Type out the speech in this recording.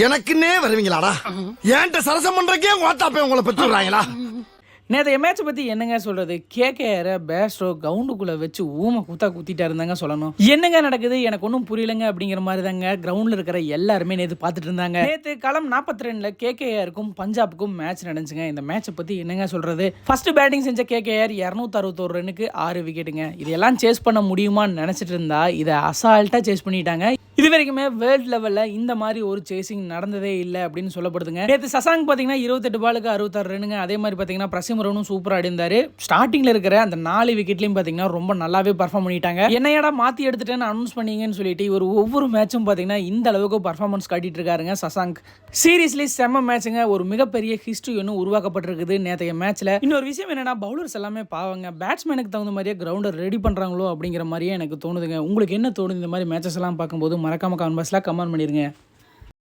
எனக்குன்னே வருவீங்களாடா? ஏன்ட்ட சரசம் பண்றக்கே ஓட்டாப்பே உங்களை பெற்று விடுறாங்களா? நேற்றைய மேட்சை பற்றி என்னங்க சொல்கிறது? கேகேஆரை பேஸ்டோ கிரவுண்டுக்குள்ளே வச்சு ஊமை குத்திட்டா இருந்தாங்க சொல்லணும். என்னங்க நடக்குது எனக்கு ஒன்றும் புரியலைங்க அப்படிங்கிற மாதிரி தாங்க கிரவுண்டில் இருக்கிற எல்லாருமே நேற்று பார்த்துட்டு இருந்தாங்க. நேற்று களம் 42 கேகேஆருக்கும் பஞ்சாபுக்கும் மேட்ச் நடந்துச்சுங்க. இந்த மேட்சை பற்றி என்னங்க சொல்கிறது? ஃபர்ஸ்ட் பேட்டிங் செஞ்ச கேகேஆர் 261 ரன்னுக்கு 6 விக்கெட்டுங்க. இதெல்லாம் சேஸ் பண்ண முடியுமான்னு நினச்சிட்டு இருந்தா இதை அசால்ட்டாக சேஸ் பண்ணிட்டாங்க. இது வரைக்குமே வேர்ல்டு லெவலில் இந்த மாதிரி ஒரு சேசிங் நடந்ததே இல்லை அப்படின்னு சொல்லப்படுதுங்க. நேற்று சசாங் பார்த்தீங்கன்னா 28 பாலுக்கு 66 ரன்னுங்க. அதே மாதிரி பார்த்தீங்கன்னா பிரசிமரனும் சூப்பராக அடிந்தாரு. ஸ்டார்டிங்கில் இருக்கிற அந்த 4 விக்கெட்லையும் பார்த்தீங்கன்னா ரொம்ப நல்லாவே பர்ஃபார்ம் பண்ணிட்டாங்க. என்னையடா மாற்றி எடுத்துட்டேன்னு அனௌன்ஸ் பண்ணீங்கன்னு சொல்லிட்டு இவர் ஒவ்வொரு மேட்சும் பார்த்தீங்கன்னா இந்த அளவுக்கு பர்ஃபார்மன்ஸ் காட்டிட்டு இருக்காருங்க சசாங்க். சீரியஸ்லி செம்ம மேட்சுங்க. ஒரு மிகப்பெரிய ஹிஸ்ட்ரி ஒன்று உருவாக்கப்பட்டிருக்குது நேற்றைய மேட்ச்ல. இன்னொரு விஷயம் என்னன்னா பவுலர்ஸ் எல்லாமே பாவங்க, பேட்ஸ்மேனுக்கு தகுந்த மாதிரியே கிரவுண்டை ரெடி பண்ணுறாங்களோ அப்படிங்கிற மாதிரியே எனக்கு தோணுதுங்க. உங்களுக்கு என்ன தோணுது இந்த மாதிரி மேட்சஸ் எல்லாம் பார்க்கும்போது? மறக்காம கமெண்ட் பாக்ஸ்ல கமெண்ட் பண்ணிருங்க.